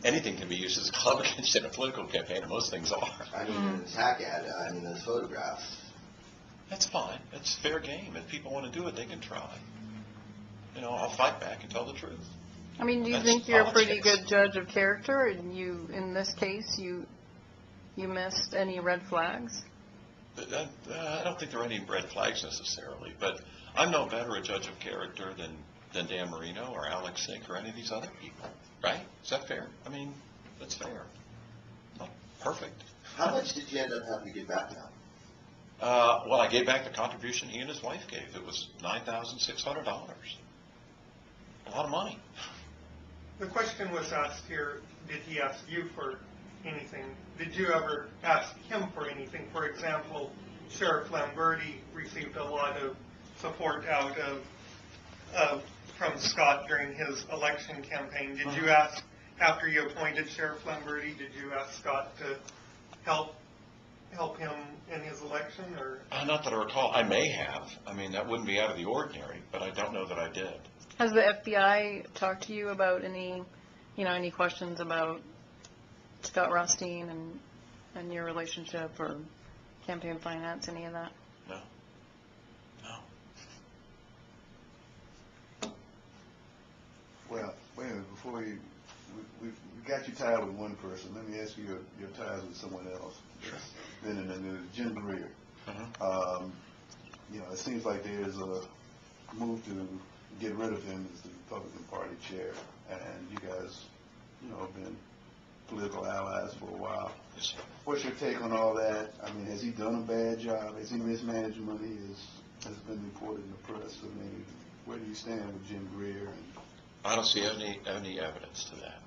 anything can be used as a club against in a political campaign, and most things are. I mean, an attack ad, I mean, those photographs. That's fine. It's fair game. If people want to do it, they can try. You know, I'll fight back and tell the truth. I mean, do you think you're a pretty good judge of character, and you, in this case, you missed any red flags? I don't think there are any red flags necessarily, but I'm no better a judge of character than Dan Marino or Alex Sink or any of these other people, right? Is that fair? I mean, that's fair. Not perfect. How much did you end up having to give back now? Well, I gave back the contribution he and his wife gave. It was $9,600. A lot of money. The question was asked here, did he ask you for anything? Did you ever ask him for anything? For example, Sheriff Lamberti received a lot of support out of from Scott during his election campaign. Did you ask, after you appointed Sheriff Lamberti, did you ask Scott to help him in his election? Or Not that I recall. I may have. I mean, that wouldn't be out of the ordinary, but I don't know that I did. Has the FBI talked to you about any questions about Scott Rothstein and your relationship or campaign finance, any of that? No. Well, wait a minute, before we got you tied with one person, let me ask you your ties with someone else. Sure. Been in the news, Jim Greer. You know, it seems like there's a move to get rid of him as the Republican Party chair, and you guys, you know, have been political allies for a while. Yes, sir. What's your take on all that? I mean, has he done a bad job? Has he mismanaged money? Has been reported in the press? I mean, where do you stand with Jim Greer? I don't see any evidence to that.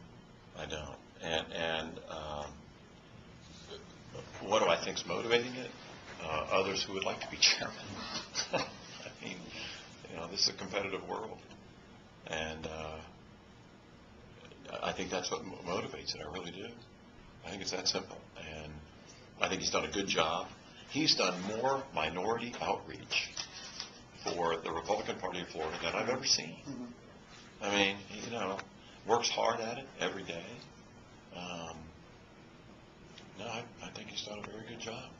I don't. And what do I think's motivating it? Others who would like to be chairman. I mean, you know, this is a competitive world, and I think that's what motivates it. I really do. I think it's that simple, and I think he's done a good job. He's done more minority outreach for the Republican Party of Florida than I've ever seen. I mean, you know, works hard at it every day. No, I think he's done a very good job.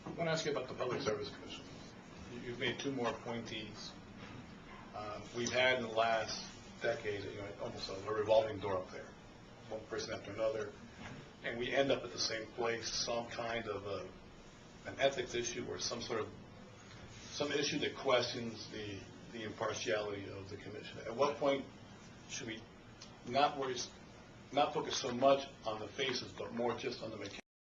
I want to ask you about the Public Service Commission. You've made 2 more appointees. We've had in the last decade, you know, almost a revolving door up there, one person after another, and we end up at the same place, some kind of an ethics issue or some issue that questions the impartiality of the commission. At what point should we not focus so much on the faces, but more just on the mechanics?